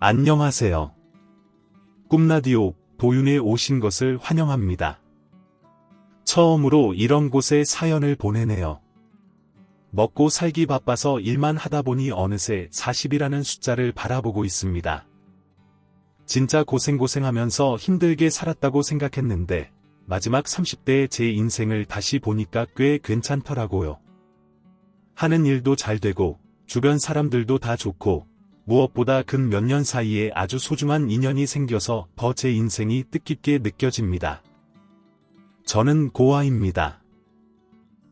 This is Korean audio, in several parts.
안녕하세요. 꿈라디오 도윤에 오신 것을 환영합니다. 처음으로 이런 곳에 사연을 보내네요. 먹고 살기 바빠서 일만 하다 보니 어느새 40이라는 숫자를 바라보고 있습니다. 진짜 고생하면서 힘들게 살았다고 생각했는데 마지막 30대의 제 인생을 다시 보니까 꽤 괜찮더라고요. 하는 일도 잘 되고 주변 사람들도 다 좋고 무엇보다 근 몇 년 사이에 아주 소중한 인연이 생겨서 더 제 인생이 뜻깊게 느껴집니다. 저는 고아입니다.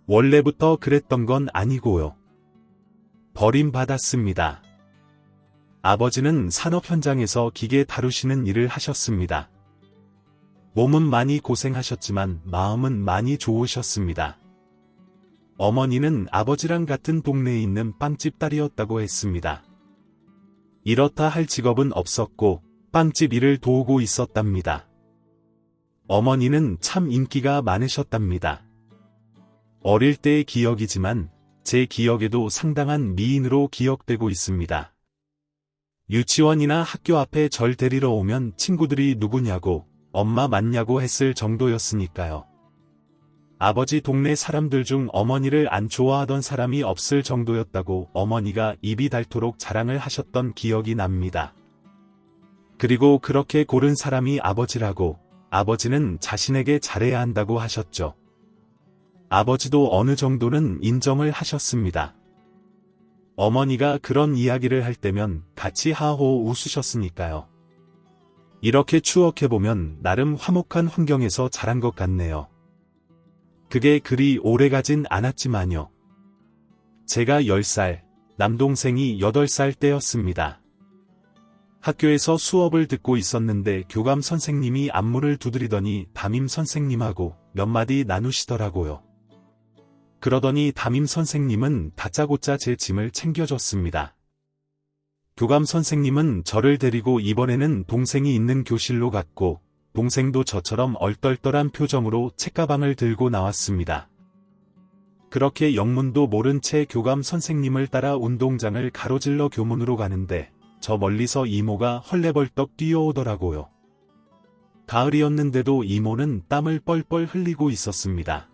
원래부터 그랬던 건 아니고요. 버림받았습니다. 아버지는 산업 현장에서 기계 다루시는 일을 하셨습니다. 몸은 많이 고생하셨지만 마음은 많이 좋으셨습니다. 어머니는 아버지랑 같은 동네에 있는 빵집 딸이었다고 했습니다. 이렇다 할 직업은 없었고 빵집 일을 도우고 있었답니다. 어머니는 참 인기가 많으셨답니다. 어릴 때의 기억이지만 제 기억에도 상당한 미인으로 기억되고 있습니다. 유치원이나 학교 앞에 절 데리러 오면 친구들이 누구냐고 엄마 맞냐고 했을 정도였으니까요. 아버지 동네 사람들 중 어머니를 안 좋아하던 사람이 없을 정도였다고 어머니가 입이 닳도록 자랑을 하셨던 기억이 납니다. 그리고 그렇게 고른 사람이 아버지라고 아버지는 자신에게 잘해야 한다고 하셨죠. 아버지도 어느 정도는 인정을 하셨습니다. 어머니가 그런 이야기를 할 때면 같이 하호 웃으셨으니까요. 이렇게 추억해보면 나름 화목한 환경에서 자란 것 같네요. 그게 그리 오래가진 않았지만요. 제가 10살, 남동생이 8살 때였습니다. 학교에서 수업을 듣고 있었는데 교감 선생님이 안무를 두드리더니 담임 선생님하고 몇 마디 나누시더라고요. 그러더니 담임 선생님은 다짜고짜 제 짐을 챙겨줬습니다. 교감 선생님은 저를 데리고 이번에는 동생이 있는 교실로 갔고 동생도 저처럼 얼떨떨한 표정으로 책가방을 들고 나왔습니다. 그렇게 영문도 모른 채 교감 선생님을 따라 운동장을 가로질러 교문으로 가는데 저 멀리서 이모가 헐레벌떡 뛰어오더라고요. 가을이었는데도 이모는 땀을 뻘뻘 흘리고 있었습니다.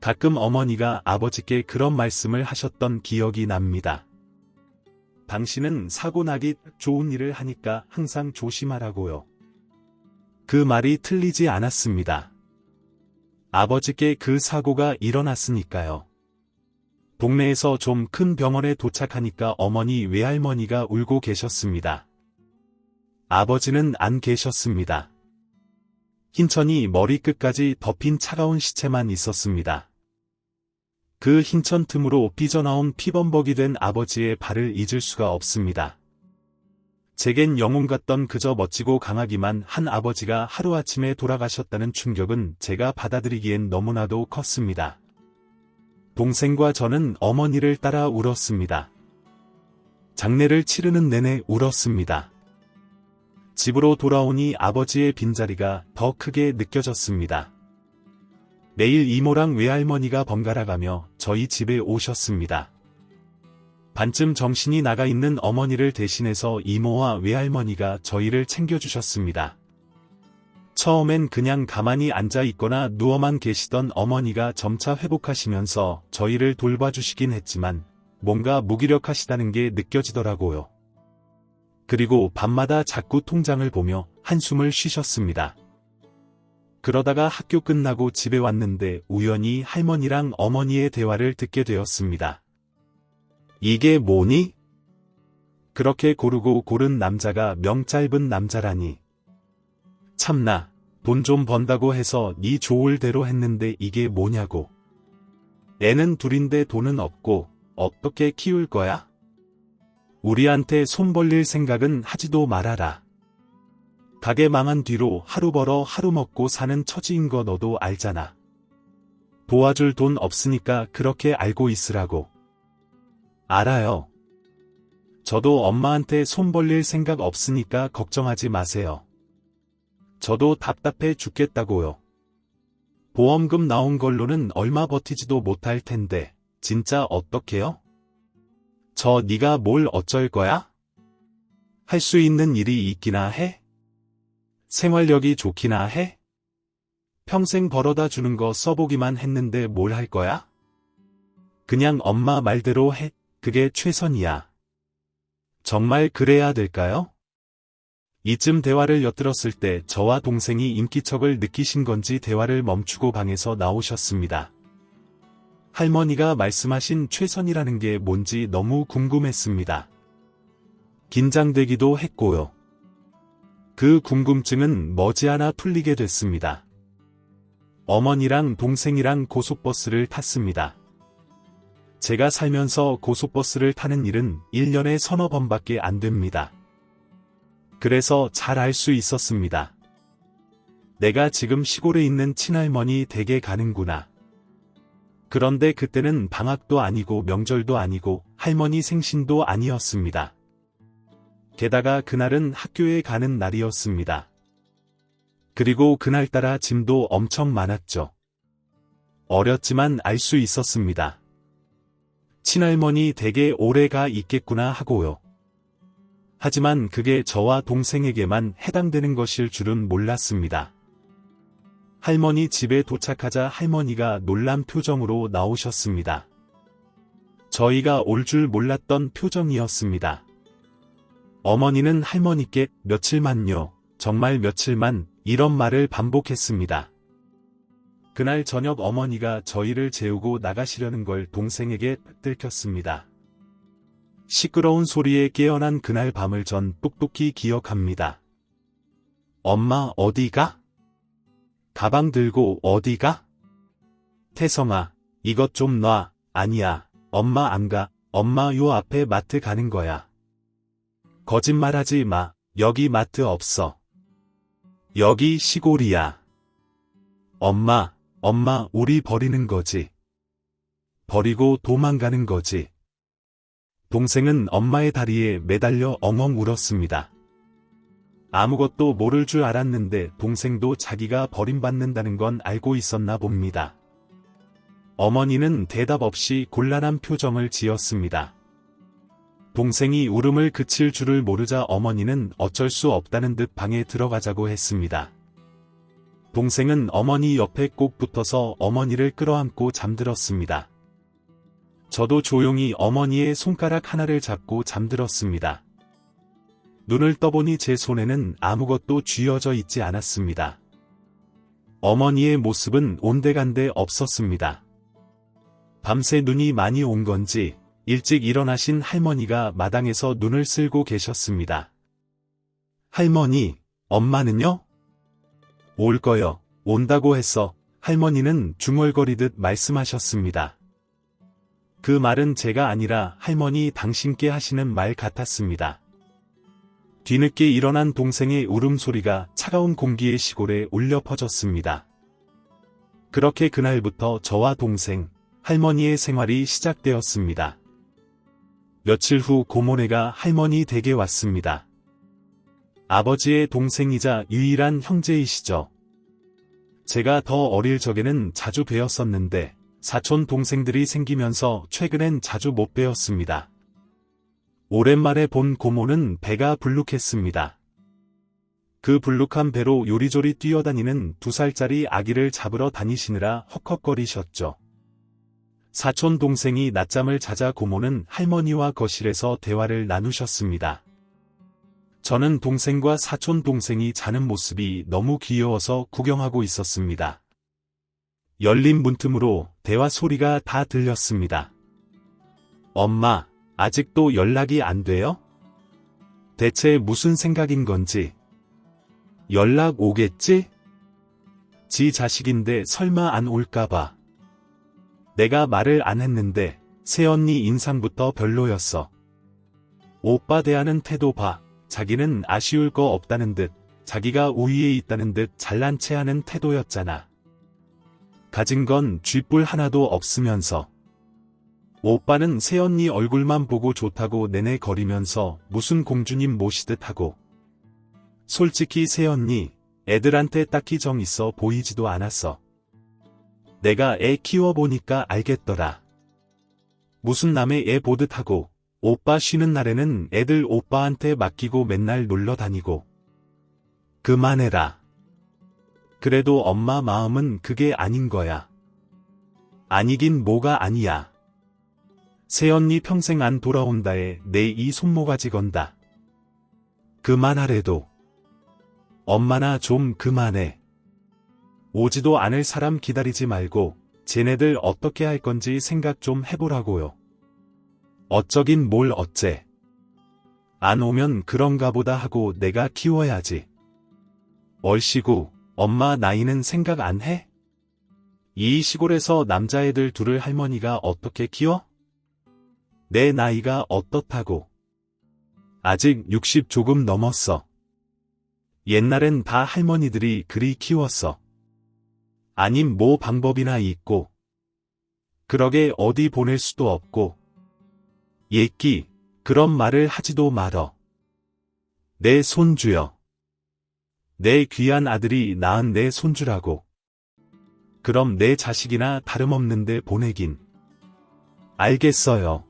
가끔 어머니가 아버지께 그런 말씀을 하셨던 기억이 납니다. 당신은 사고 나기 좋은 일을 하니까 항상 조심하라고요. 그 말이 틀리지 않았습니다. 아버지께 그 사고가 일어났으니까요. 동네에서 좀 큰 병원에 도착하니까 어머니 외할머니가 울고 계셨습니다. 아버지는 안 계셨습니다. 흰천이 머리끝까지 덮인 차가운 시체만 있었습니다. 그 흰천 틈으로 삐져나온 피범벅이 된 아버지의 발을 잊을 수가 없습니다. 제겐 영웅 같던 그저 멋지고 강하기만 한 아버지가 하루아침에 돌아가셨다는 충격은 제가 받아들이기엔 너무나도 컸습니다. 동생과 저는 어머니를 따라 울었습니다. 장례를 치르는 내내 울었습니다. 집으로 돌아오니 아버지의 빈자리가 더 크게 느껴졌습니다. 매일 이모랑 외할머니가 번갈아가며 저희 집에 오셨습니다. 반쯤 정신이 나가 있는 어머니를 대신해서 이모와 외할머니가 저희를 챙겨주셨습니다. 처음엔 그냥 가만히 앉아 있거나 누워만 계시던 어머니가 점차 회복하시면서 저희를 돌봐주시긴 했지만 뭔가 무기력하시다는 게 느껴지더라고요. 그리고 밤마다 자꾸 통장을 보며 한숨을 쉬셨습니다. 그러다가 학교 끝나고 집에 왔는데 우연히 할머니랑 어머니의 대화를 듣게 되었습니다. 이게 뭐니? 그렇게 고르고 고른 남자가 명 짧은 남자라니. 참나, 돈 좀 번다고 해서 네 좋을 대로 했는데 이게 뭐냐고. 애는 둘인데 돈은 없고 어떻게 키울 거야? 우리한테 손 벌릴 생각은 하지도 말아라. 가게 망한 뒤로 하루 벌어 하루 먹고 사는 처지인 거 너도 알잖아. 도와줄 돈 없으니까 그렇게 알고 있으라고. 알아요. 저도 엄마한테 손 벌릴 생각 없으니까 걱정하지 마세요. 저도 답답해 죽겠다고요. 보험금 나온 걸로는 얼마 버티지도 못할 텐데 진짜 어떡해요? 저 네가 뭘 어쩔 거야? 할 수 있는 일이 있기나 해? 생활력이 좋기나 해? 평생 벌어다 주는 거 써보기만 했는데 뭘 할 거야? 그냥 엄마 말대로 해. 그게 최선이야. 정말 그래야 될까요? 이쯤 대화를 엿들었을 때 저와 동생이 인기척을 느끼신 건지 대화를 멈추고 방에서 나오셨습니다. 할머니가 말씀하신 최선이라는 게 뭔지 너무 궁금했습니다. 긴장되기도 했고요. 그 궁금증은 머지않아 풀리게 됐습니다. 어머니랑 동생이랑 고속버스를 탔습니다. 제가 살면서 고속버스를 타는 일은 1년에 서너 번밖에 안 됩니다. 그래서 잘 알 수 있었습니다. 내가 지금 시골에 있는 친할머니 댁에 가는구나. 그런데 그때는 방학도 아니고 명절도 아니고 할머니 생신도 아니었습니다. 게다가 그날은 학교에 가는 날이었습니다. 그리고 그날따라 짐도 엄청 많았죠. 어렸지만 알 수 있었습니다. 친할머니 댁에 오래 가 있겠구나 하고요. 하지만 그게 저와 동생에게만 해당되는 것일 줄은 몰랐습니다. 할머니 집에 도착하자 할머니가 놀란 표정으로 나오셨습니다. 저희가 올 줄 몰랐던 표정이었습니다. 어머니는 할머니께 며칠만요, 정말 며칠만, 이런 말을 반복했습니다. 그날 저녁 어머니가 저희를 재우고 나가시려는 걸 동생에게 들켰습니다. 시끄러운 소리에 깨어난 그날 밤을 전 똑똑히 기억합니다. 엄마 어디가? 가방 들고 어디가? 태성아, 이것 좀 놔. 아니야, 엄마 안 가. 엄마 요 앞에 마트 가는 거야. 거짓말하지 마. 여기 마트 없어. 여기 시골이야. 엄마, 우리 버리는 거지. 버리고 도망가는 거지. 동생은 엄마의 다리에 매달려 엉엉 울었습니다. 아무것도 모를 줄 알았는데 동생도 자기가 버림받는다는 건 알고 있었나 봅니다. 어머니는 대답 없이 곤란한 표정을 지었습니다. 동생이 울음을 그칠 줄을 모르자 어머니는 어쩔 수 없다는 듯 방에 들어가자고 했습니다. 동생은 어머니 옆에 꼭 붙어서 어머니를 끌어안고 잠들었습니다. 저도 조용히 어머니의 손가락 하나를 잡고 잠들었습니다. 눈을 떠보니 제 손에는 아무것도 쥐어져 있지 않았습니다. 어머니의 모습은 온데간데 없었습니다. 밤새 눈이 많이 온 건지 일찍 일어나신 할머니가 마당에서 눈을 쓸고 계셨습니다. 할머니, 엄마는요? 올 거요. 온다고 했어. 할머니는 중얼거리듯 말씀하셨습니다. 그 말은 제가 아니라 할머니 당신께 하시는 말 같았습니다. 뒤늦게 일어난 동생의 울음소리가 차가운 공기의 시골에 울려 퍼졌습니다. 그렇게 그날부터 저와 동생, 할머니의 생활이 시작되었습니다. 며칠 후 고모네가 할머니 댁에 왔습니다. 아버지의 동생이자 유일한 형제이시죠. 제가 더 어릴 적에는 자주 뵈었었는데 사촌 동생들이 생기면서 최근엔 자주 못 뵈었습니다. 오랜만에 본 고모는 배가 불룩했습니다. 그 불룩한 배로 요리조리 뛰어다니는 2살짜리 아기를 잡으러 다니시느라 헉헉거리셨죠. 사촌 동생이 낮잠을 자자 고모는 할머니와 거실에서 대화를 나누셨습니다. 저는 동생과 사촌 동생이 자는 모습이 너무 귀여워서 구경하고 있었습니다. 열린 문틈으로 대화 소리가 다 들렸습니다. 엄마, 아직도 연락이 안 돼요? 대체 무슨 생각인 건지. 연락 오겠지? 지 자식인데 설마 안 올까봐. 내가 말을 안 했는데 새언니 인상부터 별로였어. 오빠 대하는 태도 봐. 자기는 아쉬울 거 없다는 듯, 자기가 우위에 있다는 듯 잘난 체하는 태도였잖아. 가진 건 쥐뿔 하나도 없으면서. 오빠는 새언니 얼굴만 보고 좋다고 내내 거리면서 무슨 공주님 모시듯 하고. 솔직히 새언니, 애들한테 딱히 정 있어 보이지도 않았어. 내가 애 키워보니까 알겠더라. 무슨 남의 애 보듯 하고, 오빠 쉬는 날에는 애들 오빠한테 맡기고 맨날 놀러 다니고. 그만해라. 그래도 엄마 마음은 그게 아닌 거야. 아니긴 뭐가 아니야. 새언니 평생 안 돌아온다에 내 이 손모가지 건다. 그만하래도. 엄마나 좀 그만해. 오지도 않을 사람 기다리지 말고 쟤네들 어떻게 할 건지 생각 좀 해보라고요. 어쩌긴 뭘 어째. 안 오면 그런가 보다 하고 내가 키워야지. 얼씨구, 엄마 나이는 생각 안 해? 이 시골에서 남자애들 둘을 할머니가 어떻게 키워? 내 나이가 어떻다고. 아직 60 조금 넘었어. 옛날엔 다 할머니들이 그리 키웠어. 아님 뭐 방법이나 있고. 그러게 어디 보낼 수도 없고. 예끼, 그런 말을 하지도 말어. 내 손주여. 내 귀한 아들이 낳은 내 손주라고. 그럼 내 자식이나 다름없는데 보내긴. 알겠어요.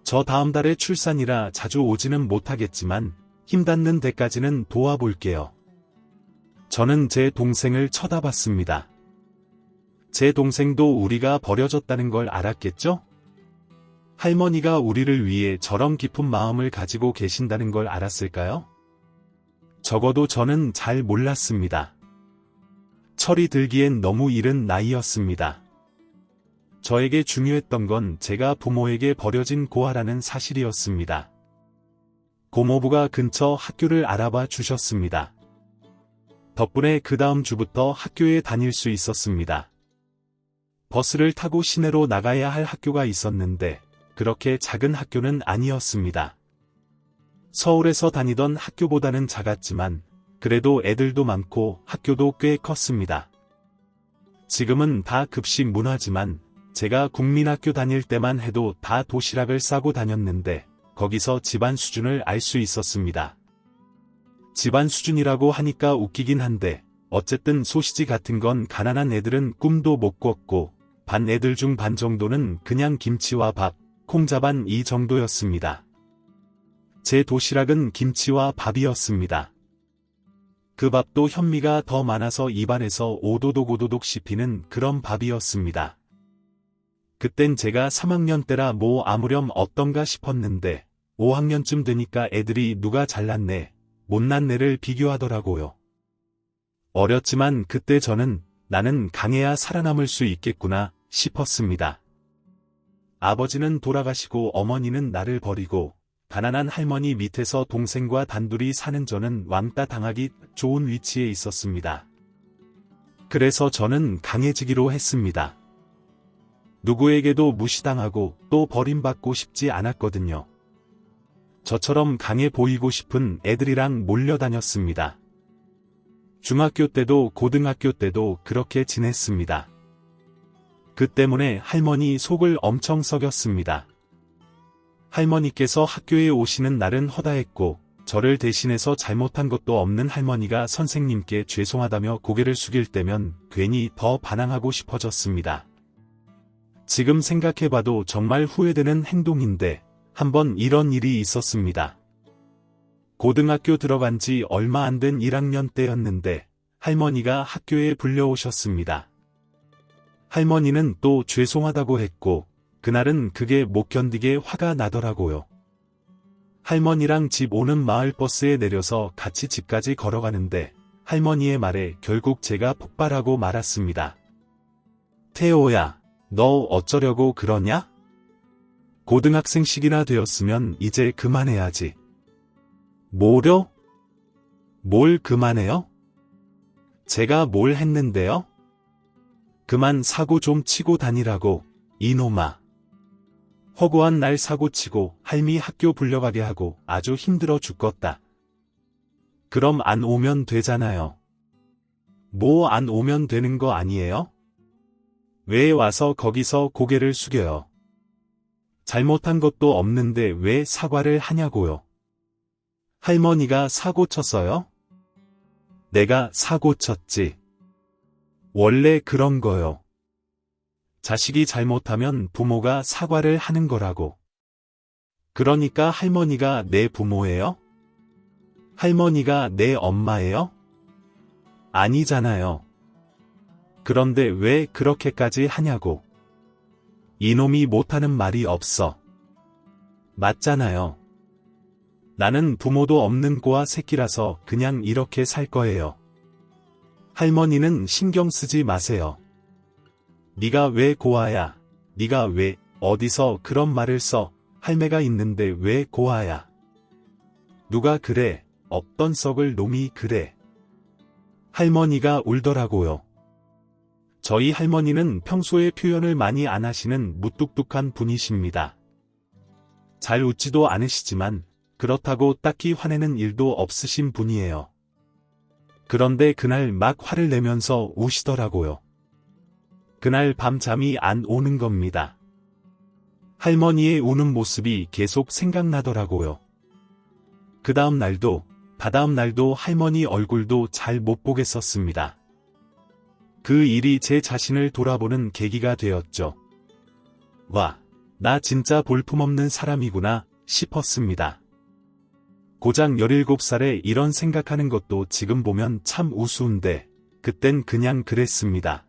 저 다음 달에 출산이라 자주 오지는 못하겠지만 힘 닿는 데까지는 도와볼게요. 저는 제 동생을 쳐다봤습니다. 제 동생도 우리가 버려졌다는 걸 알았겠죠? 할머니가 우리를 위해 저런 깊은 마음을 가지고 계신다는 걸 알았을까요? 적어도 저는 잘 몰랐습니다. 철이 들기엔 너무 이른 나이였습니다. 저에게 중요했던 건 제가 부모에게 버려진 고아라는 사실이었습니다. 고모부가 근처 학교를 알아봐 주셨습니다. 덕분에 그 다음 주부터 학교에 다닐 수 있었습니다. 버스를 타고 시내로 나가야 할 학교가 있었는데 그렇게 작은 학교는 아니었습니다. 서울에서 다니던 학교보다는 작았지만 그래도 애들도 많고 학교도 꽤 컸습니다. 지금은 다 급식 문화지만 제가 국민학교 다닐 때만 해도 다 도시락을 싸고 다녔는데 거기서 집안 수준을 알 수 있었습니다. 집안 수준이라고 하니까 웃기긴 한데 어쨌든 소시지 같은 건 가난한 애들은 꿈도 못 꿨고 반 애들 중 반 정도는 그냥 김치와 밥, 콩자반 이 정도였습니다. 제 도시락은 김치와 밥이었습니다. 그 밥도 현미가 더 많아서 입안에서 오도독 씹히는 그런 밥이었습니다. 그땐 제가 3학년 때라 뭐 아무렴 어떤가 싶었는데 5학년쯤 되니까 애들이 누가 잘났네, 못났네를 비교하더라고요. 어렸지만 그때 저는 나는 강해야 살아남을 수 있겠구나 싶었습니다. 아버지는 돌아가시고 어머니는 나를 버리고 가난한 할머니 밑에서 동생과 단둘이 사는 저는 왕따 당하기 좋은 위치에 있었습니다. 그래서 저는 강해지기로 했습니다. 누구에게도 무시당하고 또 버림받고 싶지 않았거든요. 저처럼 강해 보이고 싶은 애들이랑 몰려다녔습니다. 중학교 때도 고등학교 때도 그렇게 지냈습니다. 그 때문에 할머니 속을 엄청 썩였습니다. 할머니께서 학교에 오시는 날은 허다했고 저를 대신해서 잘못한 것도 없는 할머니가 선생님께 죄송하다며 고개를 숙일 때면 괜히 더 반항하고 싶어졌습니다. 지금 생각해봐도 정말 후회되는 행동인데 한번 이런 일이 있었습니다. 고등학교 들어간 지 얼마 안 된 1학년 때였는데 할머니가 학교에 불려오셨습니다. 할머니는 또 죄송하다고 했고 그날은 그게 못 견디게 화가 나더라고요. 할머니랑 집 오는 마을버스에 내려서 같이 집까지 걸어가는데 할머니의 말에 결국 제가 폭발하고 말았습니다. 태호야, 너 어쩌려고 그러냐? 고등학생식이나 되었으면 이제 그만해야지. 뭐려? 뭘 그만해요? 제가 뭘 했는데요? 그만 사고 좀 치고 다니라고, 이놈아. 허구한 날 사고치고 할미 학교 불려가게 하고 아주 힘들어 죽겠다. 그럼 안 오면 되잖아요. 뭐 안 오면 되는 거 아니에요? 왜 와서 거기서 고개를 숙여요? 잘못한 것도 없는데 왜 사과를 하냐고요? 할머니가 사고 쳤어요? 내가 사고 쳤지. 원래 그런 거요. 자식이 잘못하면 부모가 사과를 하는 거라고. 그러니까 할머니가 내 부모예요? 할머니가 내 엄마예요? 아니잖아요. 그런데 왜 그렇게까지 하냐고. 이놈이 못하는 말이 없어. 맞잖아요. 나는 부모도 없는 꼬아 새끼라서 그냥 이렇게 살 거예요. 할머니는 신경 쓰지 마세요. 네가 왜 고아야? 네가 왜 어디서 그런 말을 써? 할매가 있는데 왜 고아야? 누가 그래? 없던 썩을 놈이 그래. 할머니가 울더라고요. 저희 할머니는 평소에 표현을 많이 안 하시는 무뚝뚝한 분이십니다. 잘 웃지도 않으시지만 그렇다고 딱히 화내는 일도 없으신 분이에요. 그런데 그날 막 화를 내면서 우시더라고요. 그날 밤 잠이 안 오는 겁니다. 할머니의 우는 모습이 계속 생각나더라고요. 그 다음 날도, 다다음 날도 할머니 얼굴도 잘 못 보겠었습니다. 그 일이 제 자신을 돌아보는 계기가 되었죠. 와, 나 진짜 볼품없는 사람이구나 싶었습니다. 고작 17살에 이런 생각하는 것도 지금 보면 참 우스운데 그땐 그냥 그랬습니다.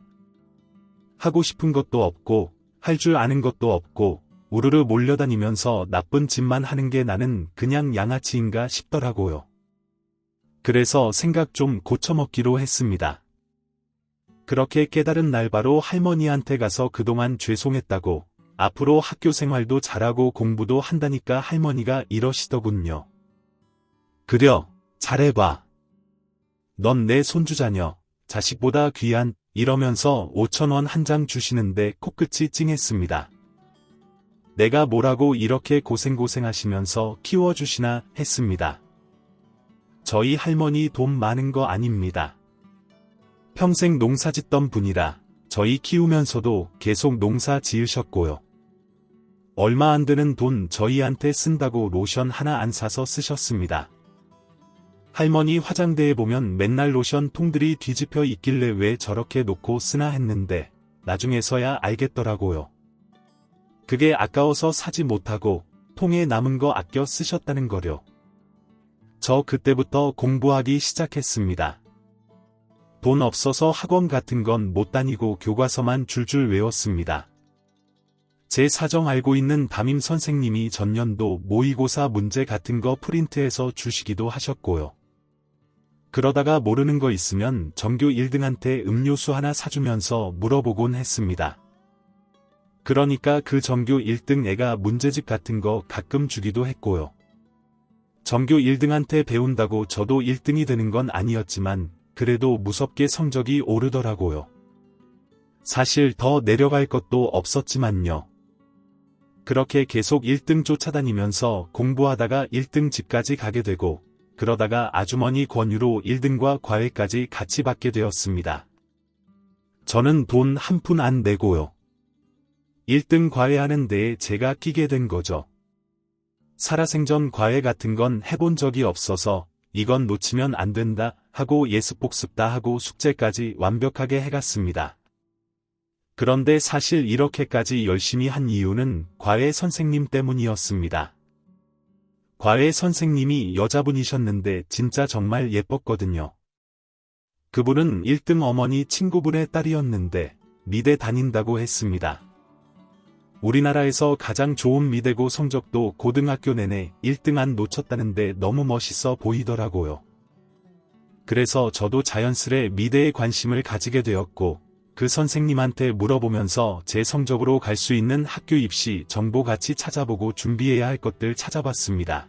하고 싶은 것도 없고 할 줄 아는 것도 없고 우르르 몰려다니면서 나쁜 짓만 하는 게 나는 그냥 양아치인가 싶더라고요. 그래서 생각 좀 고쳐먹기로 했습니다. 그렇게 깨달은 날 바로 할머니한테 가서 그동안 죄송했다고, 앞으로 학교 생활도 잘하고 공부도 한다니까 할머니가 이러시더군요. 그려, 잘해봐. 넌 내 손주자녀, 자식보다 귀한, 이러면서 5,000원 한 장 주시는데 코끝이 찡했습니다. 내가 뭐라고 이렇게 고생하시면서 키워주시나 했습니다. 저희 할머니 돈 많은 거 아닙니다. 평생 농사 짓던 분이라 저희 키우면서도 계속 농사 지으셨고요. 얼마 안 드는 돈 저희한테 쓴다고 로션 하나 안 사서 쓰셨습니다. 할머니 화장대에 보면 맨날 로션 통들이 뒤집혀 있길래 왜 저렇게 놓고 쓰나 했는데 나중에서야 알겠더라고요. 그게 아까워서 사지 못하고 통에 남은 거 아껴 쓰셨다는 거려. 저 그때부터 공부하기 시작했습니다. 돈 없어서 학원 같은 건 못 다니고 교과서만 줄줄 외웠습니다. 제 사정 알고 있는 담임 선생님이 전년도 모의고사 문제 같은 거 프린트해서 주시기도 하셨고요. 그러다가 모르는 거 있으면 전교 1등한테 음료수 하나 사주면서 물어보곤 했습니다. 그러니까 그 전교 1등 애가 문제집 같은 거 가끔 주기도 했고요. 전교 1등한테 배운다고 저도 1등이 되는 건 아니었지만 그래도 무섭게 성적이 오르더라고요. 사실 더 내려갈 것도 없었지만요. 그렇게 계속 1등 쫓아다니면서 공부하다가 1등 집까지 가게 되고 그러다가 아주머니 권유로 1등과 과외까지 같이 받게 되었습니다. 저는 돈 한 푼 안 내고요. 1등 과외하는 데에 제가 끼게 된 거죠. 살아생전 과외 같은 건 해본 적이 없어서 이건 놓치면 안 된다 하고 예습복습 다 하고 숙제까지 완벽하게 해갔습니다. 그런데 사실 이렇게까지 열심히 한 이유는 과외 선생님 때문이었습니다. 과외 선생님이 여자분이셨는데 진짜 정말 예뻤거든요. 그분은 1등 어머니 친구분의 딸이었는데 미대 다닌다고 했습니다. 우리나라에서 가장 좋은 미대고 성적도 고등학교 내내 1등 안 놓쳤다는데 너무 멋있어 보이더라고요. 그래서 저도 자연스레 미대에 관심을 가지게 되었고 그 선생님한테 물어보면서 제 성적으로 갈 수 있는 학교 입시 정보 같이 찾아보고 준비해야 할 것들 찾아봤습니다.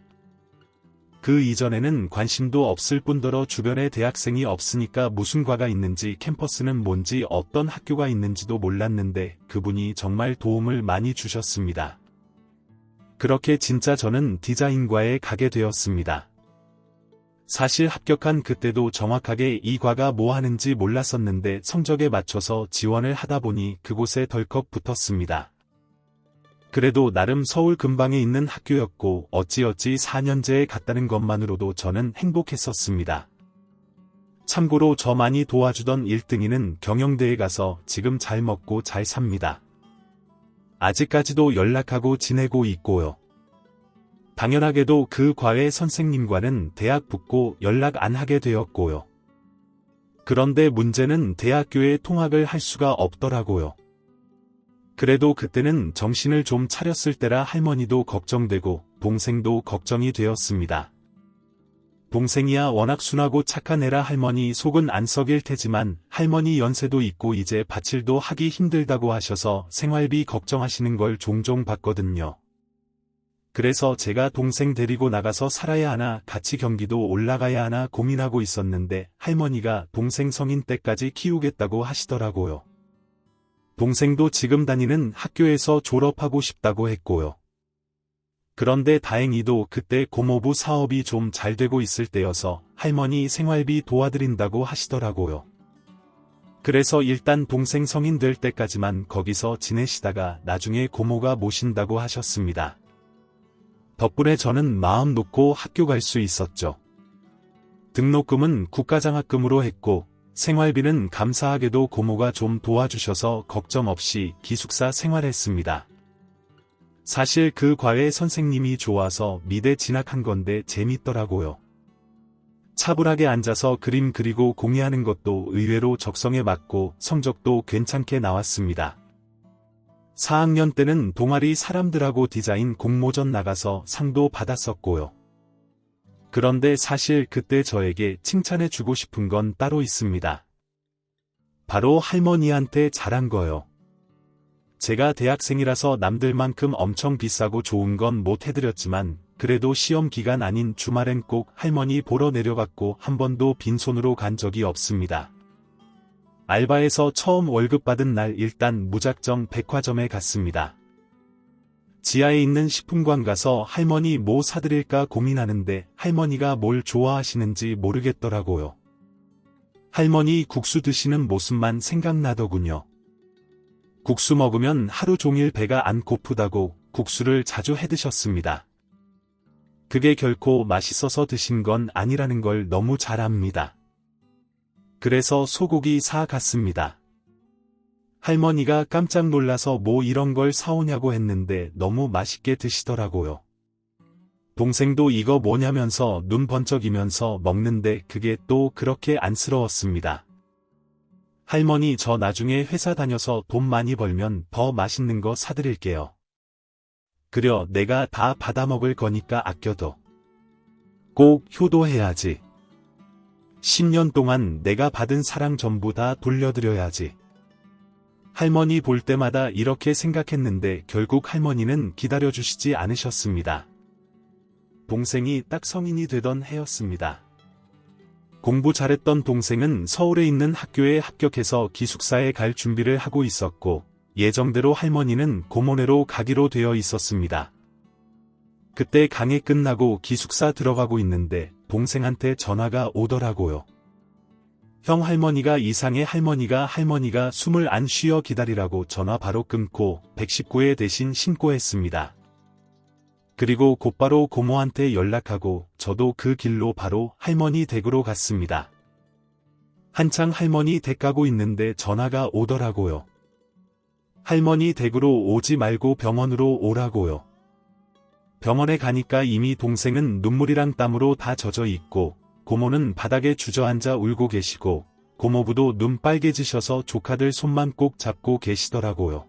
그 이전에는 관심도 없을 뿐더러 주변에 대학생이 없으니까 무슨 과가 있는지 캠퍼스는 뭔지 어떤 학교가 있는지도 몰랐는데 그분이 정말 도움을 많이 주셨습니다. 그렇게 진짜 저는 디자인과에 가게 되었습니다. 사실 합격한 그때도 정확하게 이 과가 뭐 하는지 몰랐었는데 성적에 맞춰서 지원을 하다 보니 그곳에 덜컥 붙었습니다. 그래도 나름 서울 근방에 있는 학교였고 어찌어찌 4년제에 갔다는 것만으로도 저는 행복했었습니다. 참고로 저 많이 도와주던 1등이는 경영대에 가서 지금 잘 먹고 잘 삽니다. 아직까지도 연락하고 지내고 있고요. 당연하게도 그 과외 선생님과는 대학 붙고 연락 안 하게 되었고요. 그런데 문제는 대학교에 통학을 할 수가 없더라고요. 그래도 그때는 정신을 좀 차렸을 때라 할머니도 걱정되고 동생도 걱정이 되었습니다. 동생이야 워낙 순하고 착한 애라 할머니 속은 안 썩일 테지만 할머니 연세도 있고 이제 밭일도 하기 힘들다고 하셔서 생활비 걱정하시는 걸 종종 봤거든요. 그래서 제가 동생 데리고 나가서 살아야 하나 같이 경기도 올라가야 하나 고민하고 있었는데 할머니가 동생 성인 때까지 키우겠다고 하시더라고요. 동생도 지금 다니는 학교에서 졸업하고 싶다고 했고요. 그런데 다행히도 그때 고모부 사업이 좀 잘 되고 있을 때여서 할머니 생활비 도와드린다고 하시더라고요. 그래서 일단 동생 성인 될 때까지만 거기서 지내시다가 나중에 고모가 모신다고 하셨습니다. 덕분에 저는 마음 놓고 학교 갈 수 있었죠. 등록금은 국가장학금으로 했고 생활비는 감사하게도 고모가 좀 도와주셔서 걱정 없이 기숙사 생활했습니다. 사실 그 과외 선생님이 좋아서 미대 진학한 건데 재밌더라고요. 차분하게 앉아서 그림 그리고 공예하는 것도 의외로 적성에 맞고 성적도 괜찮게 나왔습니다. 4학년 때는 동아리 사람들하고 디자인 공모전 나가서 상도 받았었고요. 그런데 사실 그때 저에게 칭찬해주고 싶은 건 따로 있습니다. 바로 할머니한테 잘한 거요. 제가 대학생이라서 남들만큼 엄청 비싸고 좋은 건 못 해드렸지만 그래도 시험 기간 아닌 주말엔 꼭 할머니 보러 내려갔고 한 번도 빈손으로 간 적이 없습니다. 알바에서 처음 월급 받은 날 일단 무작정 백화점에 갔습니다. 지하에 있는 식품관 가서 할머니 뭐 사드릴까 고민하는데 할머니가 뭘 좋아하시는지 모르겠더라고요. 할머니 국수 드시는 모습만 생각나더군요. 국수 먹으면 하루 종일 배가 안 고프다고 국수를 자주 해드셨습니다. 그게 결코 맛있어서 드신 건 아니라는 걸 너무 잘 압니다. 그래서 소고기 사 갔습니다. 할머니가 깜짝 놀라서 뭐 이런 걸 사오냐고 했는데 너무 맛있게 드시더라고요. 동생도 이거 뭐냐면서 눈 번쩍이면서 먹는데 그게 또 그렇게 안쓰러웠습니다. 할머니 저 나중에 회사 다녀서 돈 많이 벌면 더 맛있는 거 사드릴게요. 그려 내가 다 받아먹을 거니까 아껴둬. 꼭 효도해야지. 10년 동안 내가 받은 사랑 전부 다 돌려드려야지. 할머니 볼 때마다 이렇게 생각했는데 결국 할머니는 기다려주시지 않으셨습니다. 동생이 딱 성인이 되던 해였습니다. 공부 잘했던 동생은 서울에 있는 학교에 합격해서 기숙사에 갈 준비를 하고 있었고 예정대로 할머니는 고모네로 가기로 되어 있었습니다. 그때 강의 끝나고 기숙사 들어가고 있는데 동생한테 전화가 오더라고요. 형 할머니가 이상해 할머니가 숨을 안 쉬어 기다리라고 전화 바로 끊고 119에 대신 신고했습니다. 그리고 곧바로 고모한테 연락하고 저도 그 길로 바로 할머니 댁으로 갔습니다. 한창 할머니 댁 가고 있는데 전화가 오더라고요. 할머니 댁으로 오지 말고 병원으로 오라고요. 병원에 가니까 이미 동생은 눈물이랑 땀으로 다 젖어 있고 고모는 바닥에 주저앉아 울고 계시고 고모부도 눈 빨개지셔서 조카들 손만 꼭 잡고 계시더라고요.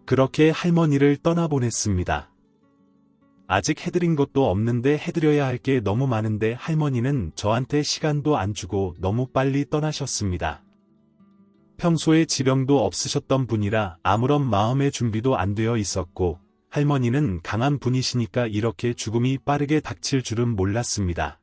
그렇게 할머니를 떠나보냈습니다. 아직 해드린 것도 없는데 해드려야 할 게 너무 많은데 할머니는 저한테 시간도 안 주고 너무 빨리 떠나셨습니다. 평소에 지병도 없으셨던 분이라 아무런 마음의 준비도 안 되어 있었고 할머니는 강한 분이시니까 이렇게 죽음이 빠르게 닥칠 줄은 몰랐습니다.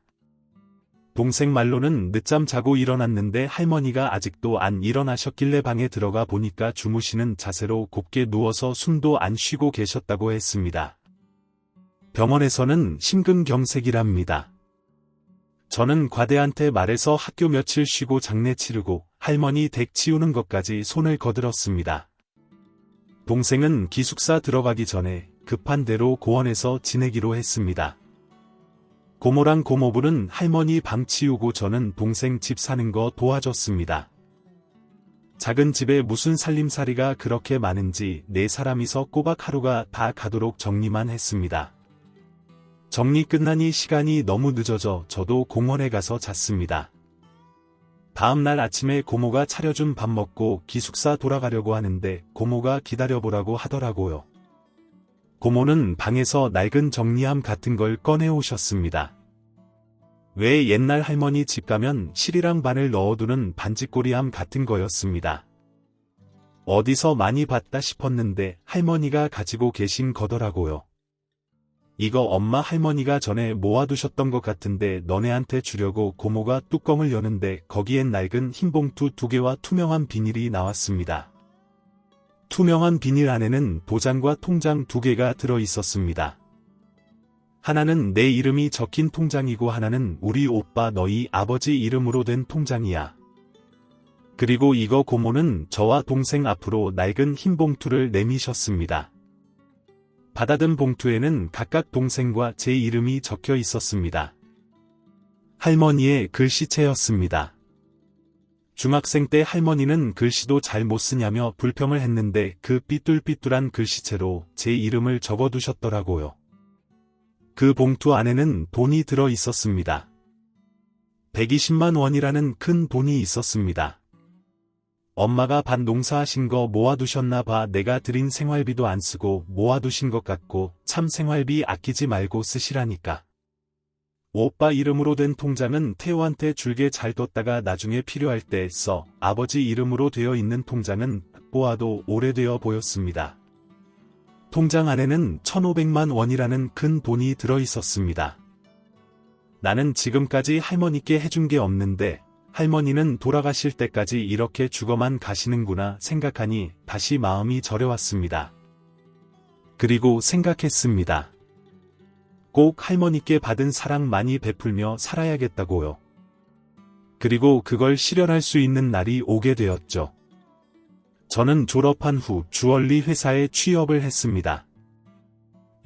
동생 말로는 늦잠 자고 일어났는데 할머니가 아직도 안 일어나셨길래 방에 들어가 보니까 주무시는 자세로 곱게 누워서 숨도 안 쉬고 계셨다고 했습니다. 병원에서는 심근경색이랍니다. 저는 과대한테 말해서 학교 며칠 쉬고 장례 치르고 할머니 댁 치우는 것까지 손을 거들었습니다. 동생은 기숙사 들어가기 전에 급한 대로 고원에서 지내기로 했습니다. 고모랑 고모부는 할머니 방 치우고 저는 동생 집 사는 거 도와줬습니다. 작은 집에 무슨 살림살이가 그렇게 많은지 4사람이서 꼬박 하루가 다 가도록 정리만 했습니다. 정리 끝나니 시간이 너무 늦어져 저도 공원에 가서 잤습니다. 다음 날 아침에 고모가 차려준 밥 먹고 기숙사 돌아가려고 하는데 고모가 기다려보라고 하더라고요. 고모는 방에서 낡은 정리함 같은 걸 꺼내 오셨습니다. 왜 옛날 할머니 집 가면 실이랑 바늘 넣어두는 반지꼬리함 같은 거였습니다. 어디서 많이 봤다 싶었는데 할머니가 가지고 계신 거더라고요. 이거 엄마 할머니가 전에 모아두셨던 것 같은데 너네한테 주려고 고모가 뚜껑을 여는데 거기엔 낡은 흰 봉투 2개와 투명한 비닐이 나왔습니다. 투명한 비닐 안에는 도장과 통장 2개가 들어 있었습니다. 하나는 내 이름이 적힌 통장이고 하나는 우리 오빠 너희 아버지 이름으로 된 통장이야. 그리고 이거 고모는 저와 동생 앞으로 낡은 흰 봉투를 내미셨습니다. 받아든 봉투에는 각각 동생과 제 이름이 적혀 있었습니다. 할머니의 글씨체였습니다. 중학생 때 할머니는 글씨도 잘 못 쓰냐며 불평을 했는데 그 삐뚤삐뚤한 글씨체로 제 이름을 적어두셨더라고요. 그 봉투 안에는 돈이 들어 있었습니다. 120만 원이라는 큰 돈이 있었습니다. 엄마가 밭 농사하신 거 모아두셨나 봐. 내가 드린 생활비도 안 쓰고 모아두신 것 같고 참 생활비 아끼지 말고 쓰시라니까. 오빠 이름으로 된 통장은 태호한테 줄게 잘 뒀다가 나중에 필요할 때 써. 아버지 이름으로 되어 있는 통장은 보아도 오래되어 보였습니다. 통장 안에는 1,500만 원이라는 큰 돈이 들어 있었습니다. 나는 지금까지 할머니께 해준 게 없는데 할머니는 돌아가실 때까지 이렇게 죽어만 가시는구나 생각하니 다시 마음이 저려왔습니다. 그리고 생각했습니다. 꼭 할머니께 받은 사랑 많이 베풀며 살아야겠다고요. 그리고 그걸 실현할 수 있는 날이 오게 되었죠. 저는 졸업한 후 주얼리 회사에 취업을 했습니다.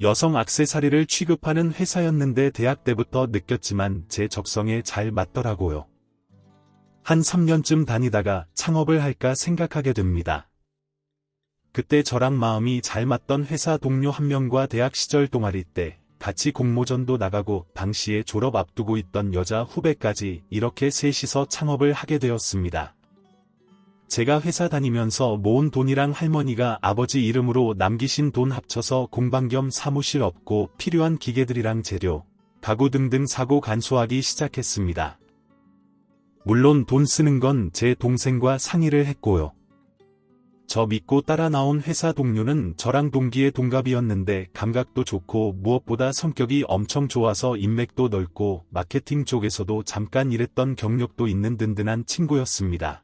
여성 액세서리를 취급하는 회사였는데 대학 때부터 느꼈지만 제 적성에 잘 맞더라고요. 한 3년쯤 다니다가 창업을 할까 생각하게 됩니다. 그때 저랑 마음이 잘 맞던 회사 동료 한 명과 대학 시절 동아리 때 같이 공모전도 나가고 당시에 졸업 앞두고 있던 여자 후배까지 이렇게 셋이서 창업을 하게 되었습니다. 제가 회사 다니면서 모은 돈이랑 할머니가 아버지 이름으로 남기신 돈 합쳐서 공방 겸 사무실 업고 필요한 기계들이랑 재료, 가구 등등 사고 간소하기 시작했습니다. 물론 돈 쓰는 건 제 동생과 상의를 했고요. 저 믿고 따라 나온 회사 동료는 저랑 동기의 동갑이었는데 감각도 좋고 무엇보다 성격이 엄청 좋아서 인맥도 넓고 마케팅 쪽에서도 잠깐 일했던 경력도 있는 든든한 친구였습니다.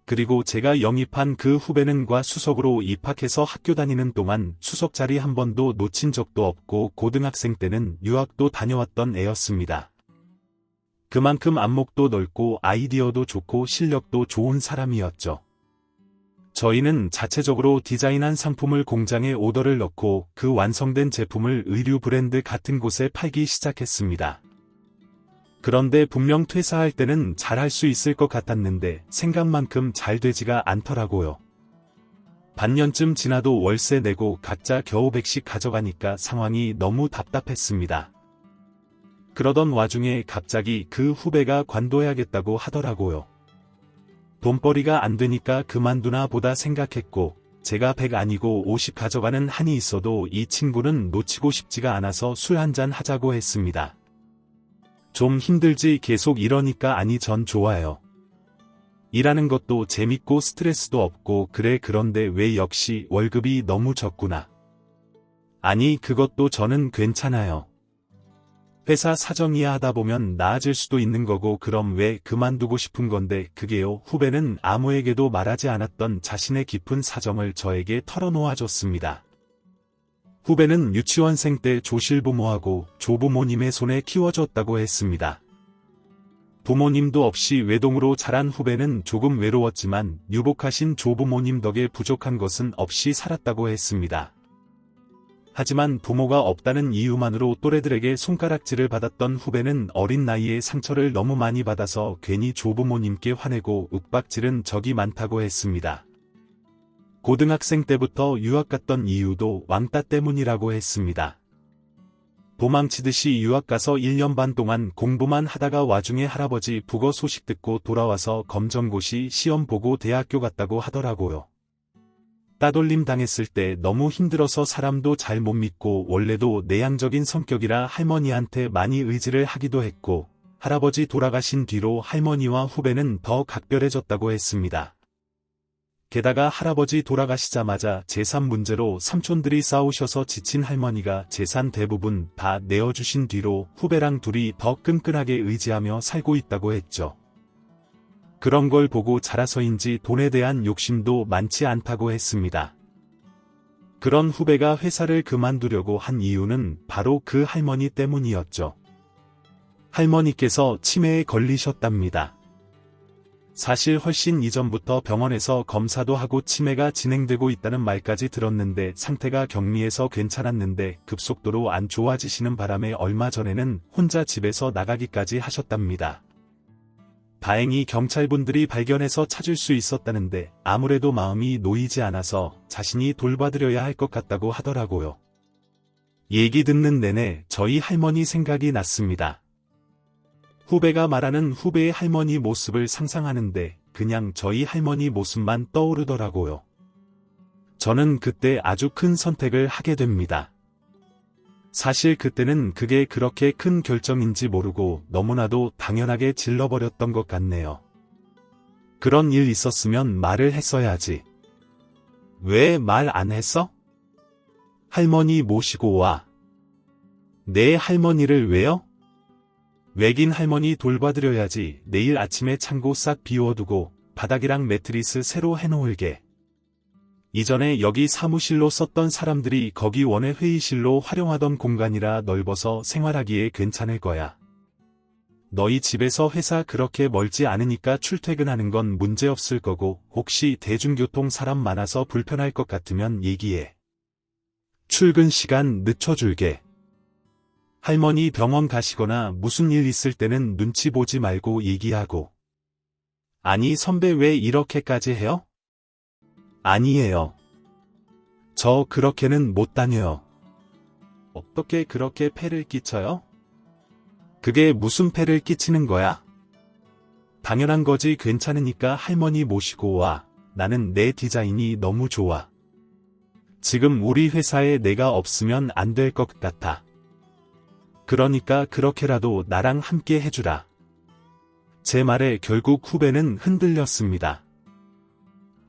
그리고 제가 영입한 그 후배는 과 수석으로 입학해서 학교 다니는 동안 수석 자리 한 번도 놓친 적도 없고 고등학생 때는 유학도 다녀왔던 애였습니다. 그만큼 안목도 넓고 아이디어도 좋고 실력도 좋은 사람이었죠. 저희는 자체적으로 디자인한 상품을 공장에 오더를 넣고 그 완성된 제품을 의류 브랜드 같은 곳에 팔기 시작했습니다. 그런데 분명 퇴사할 때는 잘할 수 있을 것 같았는데 생각만큼 잘 되지가 않더라고요. 반년쯤 지나도 월세 내고 각자 겨우 100씩 가져가니까 상황이 너무 답답했습니다. 그러던 와중에 갑자기 그 후배가 관둬야겠다고 하더라고요. 돈벌이가 안 되니까 그만두나 보다 생각했고 제가 100 아니고 50 가져가는 한이 있어도 이 친구는 놓치고 싶지가 않아서 술 한잔 하자고 했습니다. 좀 힘들지 계속 이러니까. 아니 전 좋아요. 일하는 것도 재밌고 스트레스도 없고 그래. 그런데 왜 역시 월급이 너무 적구나. 아니 그것도 저는 괜찮아요. 회사 사정이야 하다 보면 나아질 수도 있는 거고 그럼 왜 그만두고 싶은 건데 그게요. 후배는 아무에게도 말하지 않았던 자신의 깊은 사정을 저에게 털어놓아 줬습니다. 후배는 유치원생 때 조실부모하고 조부모님의 손에 키워줬다고 했습니다. 부모님도 없이 외동으로 자란 후배는 조금 외로웠지만 유복하신 조부모님 덕에 부족한 것은 없이 살았다고 했습니다. 하지만 부모가 없다는 이유만으로 또래들에게 손가락질을 받았던 후배는 어린 나이에 상처를 너무 많이 받아서 괜히 조부모님께 화내고 윽박지른 적이 많다고 했습니다. 고등학생 때부터 유학 갔던 이유도 왕따 때문이라고 했습니다. 도망치듯이 유학 가서 1년 반 동안 공부만 하다가 와중에 할아버지 부고 소식 듣고 돌아와서 검정고시 시험 보고 대학교 갔다고 하더라고요. 따돌림 당했을 때 너무 힘들어서 사람도 잘 못 믿고 원래도 내향적인 성격이라 할머니한테 많이 의지를 하기도 했고 할아버지 돌아가신 뒤로 할머니와 후배는 더 각별해졌다고 했습니다. 게다가 할아버지 돌아가시자마자 재산 문제로 삼촌들이 싸우셔서 지친 할머니가 재산 대부분 다 내어주신 뒤로 후배랑 둘이 더 끈끈하게 의지하며 살고 있다고 했죠. 그런 걸 보고 자라서인지 돈에 대한 욕심도 많지 않다고 했습니다. 그런 후배가 회사를 그만두려고 한 이유는 바로 그 할머니 때문이었죠. 할머니께서 치매에 걸리셨답니다. 사실 훨씬 이전부터 병원에서 검사도 하고 치매가 진행되고 있다는 말까지 들었는데 상태가 경미해서 괜찮았는데 급속도로 안 좋아지시는 바람에 얼마 전에는 혼자 집에서 나가기까지 하셨답니다. 다행히 경찰분들이 발견해서 찾을 수 있었다는데 아무래도 마음이 놓이지 않아서 자신이 돌봐드려야 할 것 같다고 하더라고요. 얘기 듣는 내내 저희 할머니 생각이 났습니다. 후배가 말하는 후배의 할머니 모습을 상상하는데 그냥 저희 할머니 모습만 떠오르더라고요. 저는 그때 아주 큰 선택을 하게 됩니다. 사실 그때는 그게 그렇게 큰 결정인지 모르고 너무나도 당연하게 질러버렸던 것 같네요. 그런 일 있었으면 말을 했어야지. 왜 말 안 했어? 할머니 모시고 와. 내 할머니를 왜요? 외긴 할머니 돌봐드려야지. 내일 아침에 창고 싹 비워두고 바닥이랑 매트리스 새로 해놓을게. 이전에 여기 사무실로 썼던 사람들이 거기 원래 회의실로 활용하던 공간이라 넓어서 생활하기에 괜찮을 거야. 너희 집에서 회사 그렇게 멀지 않으니까 출퇴근하는 건 문제없을 거고 혹시 대중교통 사람 많아서 불편할 것 같으면 얘기해. 출근 시간 늦춰줄게. 할머니 병원 가시거나 무슨 일 있을 때는 눈치 보지 말고 얘기하고. 아니 선배 왜 이렇게까지 해요? 아니에요. 저 그렇게는 못 다녀요. 어떻게 그렇게 폐를 끼쳐요? 그게 무슨 폐를 끼치는 거야? 당연한 거지. 괜찮으니까 할머니 모시고 와. 나는 내 디자인이 너무 좋아. 지금 우리 회사에 내가 없으면 안 될 것 같아. 그러니까 그렇게라도 나랑 함께 해주라. 제 말에 결국 후배는 흔들렸습니다.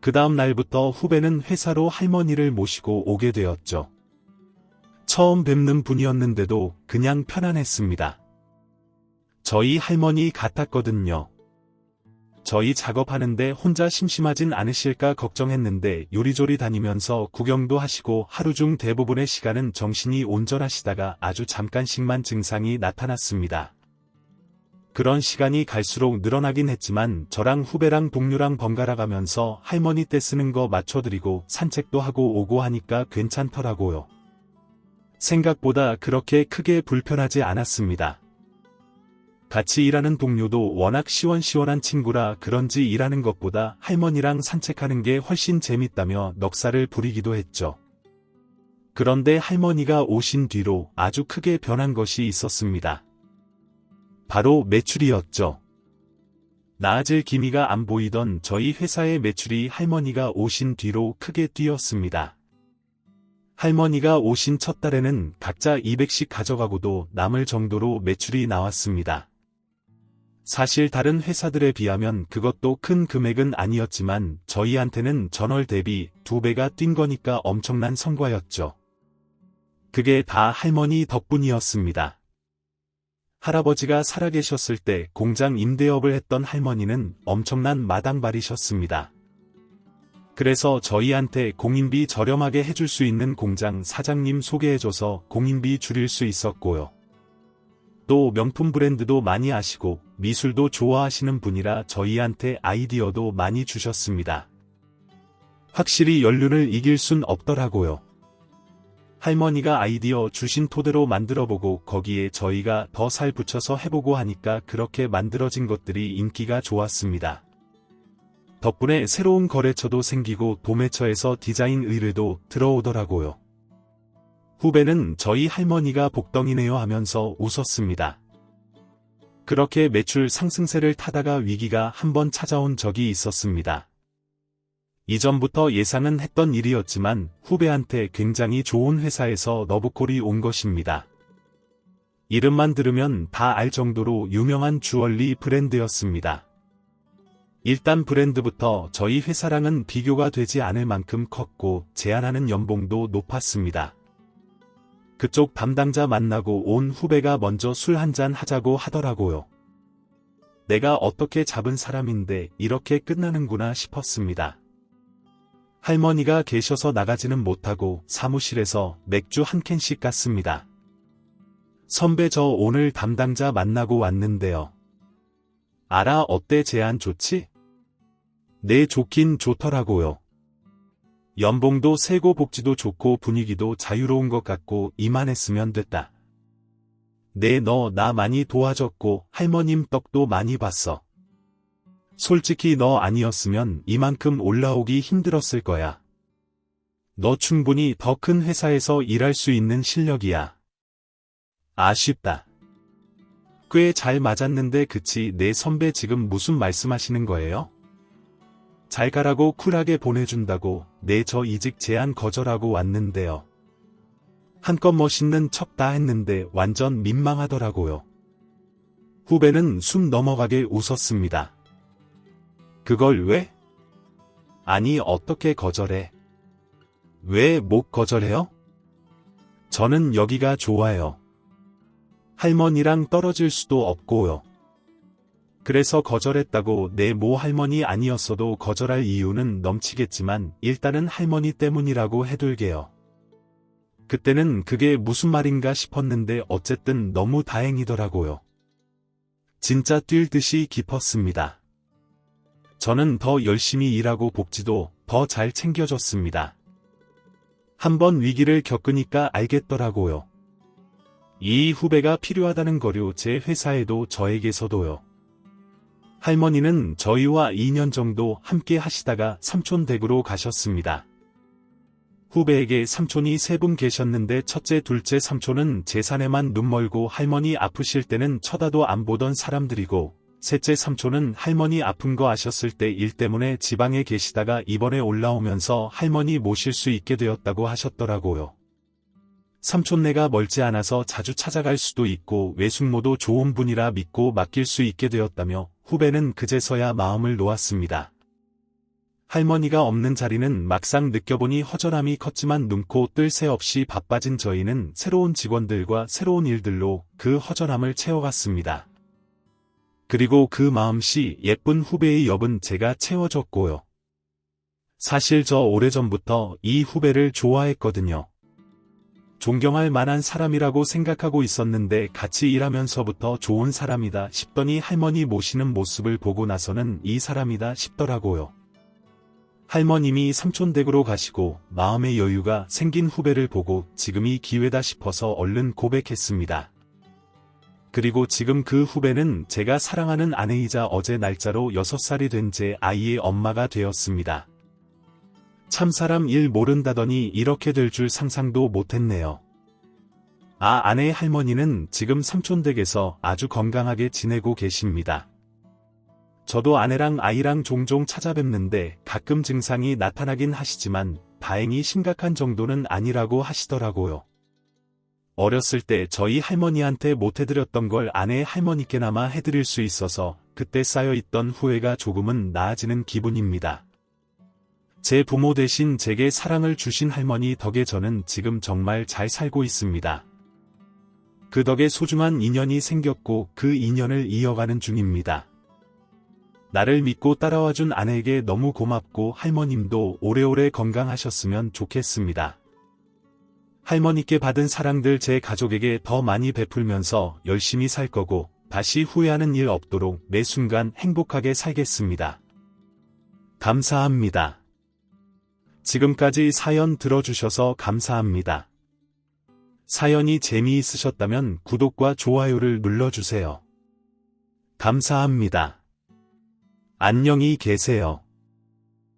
그 다음 날부터 후배는 회사로 할머니를 모시고 오게 되었죠. 처음 뵙는 분이었는데도 그냥 편안했습니다. 저희 할머니 같았거든요. 저희 작업하는데 혼자 심심하진 않으실까 걱정했는데 요리조리 다니면서 구경도 하시고 하루 중 대부분의 시간은 정신이 온전하시다가 아주 잠깐씩만 증상이 나타났습니다. 그런 시간이 갈수록 늘어나긴 했지만 저랑 후배랑 동료랑 번갈아 가면서 할머니 때 쓰는 거 맞춰드리고 산책도 하고 오고 하니까 괜찮더라고요. 생각보다 그렇게 크게 불편하지 않았습니다. 같이 일하는 동료도 워낙 시원시원한 친구라 그런지 일하는 것보다 할머니랑 산책하는 게 훨씬 재밌다며 넋살을 부리기도 했죠. 그런데 할머니가 오신 뒤로 아주 크게 변한 것이 있었습니다. 바로 매출이었죠. 나아질 기미가 안 보이던 저희 회사의 매출이 할머니가 오신 뒤로 크게 뛰었습니다. 할머니가 오신 첫 달에는 각자 200씩 가져가고도 남을 정도로 매출이 나왔습니다. 사실 다른 회사들에 비하면 그것도 큰 금액은 아니었지만 저희한테는 전월 대비 2배가 뛴 거니까 엄청난 성과였죠. 그게 다 할머니 덕분이었습니다. 할아버지가 살아계셨을 때 공장 임대업을 했던 할머니는 엄청난 마당발이셨습니다. 그래서 저희한테 공인비 저렴하게 해줄 수 있는 공장 사장님 소개해줘서 공인비 줄일 수 있었고요. 또 명품 브랜드도 많이 아시고 미술도 좋아하시는 분이라 저희한테 아이디어도 많이 주셨습니다. 확실히 연륜을 이길 순 없더라고요. 할머니가 아이디어 주신 토대로 만들어보고 거기에 저희가 더 살 붙여서 해보고 하니까 그렇게 만들어진 것들이 인기가 좋았습니다. 덕분에 새로운 거래처도 생기고 도매처에서 디자인 의뢰도 들어오더라고요. 후배는 저희 할머니가 복덩이네요 하면서 웃었습니다. 그렇게 매출 상승세를 타다가 위기가 한번 찾아온 적이 있었습니다. 이전부터 예상은 했던 일이었지만 후배한테 굉장히 좋은 회사에서 러브콜이 온 것입니다. 이름만 들으면 다 알 정도로 유명한 주얼리 브랜드였습니다. 일단 브랜드부터 저희 회사랑은 비교가 되지 않을 만큼 컸고 제안하는 연봉도 높았습니다. 그쪽 담당자 만나고 온 후배가 먼저 술 한잔 하자고 하더라고요. 내가 어떻게 잡은 사람인데 이렇게 끝나는구나 싶었습니다. 할머니가 계셔서 나가지는 못하고 사무실에서 맥주 한 캔씩 깠습니다. 선배 저 오늘 담당자 만나고 왔는데요. 알아 어때 제안 좋지? 네 좋긴 좋더라고요. 연봉도 세고 복지도 좋고 분위기도 자유로운 것 같고 이만했으면 됐다. 네 너 나 많이 도와줬고 할머님 떡도 많이 봤어. 솔직히 너 아니었으면 이만큼 올라오기 힘들었을 거야. 너 충분히 더 큰 회사에서 일할 수 있는 실력이야. 아쉽다. 꽤 잘 맞았는데 그치 내 선배 지금 무슨 말씀하시는 거예요? 잘 가라고 쿨하게 보내준다고 네 저 이직 제안 거절하고 왔는데요. 한껏 멋있는 척 다 했는데 완전 민망하더라고요. 후배는 숨 넘어가게 웃었습니다. 그걸 왜? 아니 어떻게 거절해? 왜 못 거절해요? 저는 여기가 좋아요. 할머니랑 떨어질 수도 없고요. 그래서 거절했다고 내 모 할머니 아니었어도 거절할 이유는 넘치겠지만 일단은 할머니 때문이라고 해둘게요. 그때는 그게 무슨 말인가 싶었는데 어쨌든 너무 다행이더라고요. 진짜 뛸 듯이 깊었습니다. 저는 더 열심히 일하고 복지도 더 잘 챙겨줬습니다. 한번 위기를 겪으니까 알겠더라고요. 이 후배가 필요하다는 거요 제 회사에도 저에게서도요. 할머니는 저희와 2년 정도 함께 하시다가 삼촌 댁으로 가셨습니다. 후배에게 삼촌이 3분 계셨는데 첫째, 둘째 삼촌은 재산에만 눈멀고 할머니 아프실 때는 쳐다도 안 보던 사람들이고 셋째 삼촌은 할머니 아픈 거 아셨을 때 일 때문에 지방에 계시다가 이번에 올라오면서 할머니 모실 수 있게 되었다고 하셨더라고요. 삼촌네가 멀지 않아서 자주 찾아갈 수도 있고 외숙모도 좋은 분이라 믿고 맡길 수 있게 되었다며 후배는 그제서야 마음을 놓았습니다. 할머니가 없는 자리는 막상 느껴보니 허전함이 컸지만 눈코 뜰 새 없이 바빠진 저희는 새로운 직원들과 새로운 일들로 그 허전함을 채워갔습니다. 그리고 그 마음씨 예쁜 후배의 엽은 제가 채워줬고요. 사실 저 오래전부터 이 후배를 좋아했거든요. 존경할 만한 사람이라고 생각하고 있었는데 같이 일하면서부터 좋은 사람이다 싶더니 할머니 모시는 모습을 보고 나서는 이 사람이다 싶더라고요. 할머님이 삼촌 댁으로 가시고 마음의 여유가 생긴 후배를 보고 지금이 기회다 싶어서 얼른 고백했습니다. 그리고 지금 그 후배는 제가 사랑하는 아내이자 어제 날짜로 6살이 된 제 아이의 엄마가 되었습니다. 참 사람 일 모른다더니 이렇게 될 줄 상상도 못했네요. 아내의 할머니는 지금 삼촌 댁에서 아주 건강하게 지내고 계십니다. 저도 아내랑 아이랑 종종 찾아뵙는데 가끔 증상이 나타나긴 하시지만 다행히 심각한 정도는 아니라고 하시더라고요. 어렸을 때 저희 할머니한테 못해드렸던 걸 아내의 할머니께나마 해드릴 수 있어서 그때 쌓여있던 후회가 조금은 나아지는 기분입니다. 제 부모 대신 제게 사랑을 주신 할머니 덕에 저는 지금 정말 잘 살고 있습니다. 그 덕에 소중한 인연이 생겼고 그 인연을 이어가는 중입니다. 나를 믿고 따라와준 아내에게 너무 고맙고 할머님도 오래오래 건강하셨으면 좋겠습니다. 할머니께 받은 사랑들 제 가족에게 더 많이 베풀면서 열심히 살 거고 다시 후회하는 일 없도록 매 순간 행복하게 살겠습니다. 감사합니다. 지금까지 사연 들어주셔서 감사합니다. 사연이 재미있으셨다면 구독과 좋아요를 눌러주세요. 감사합니다. 안녕히 계세요.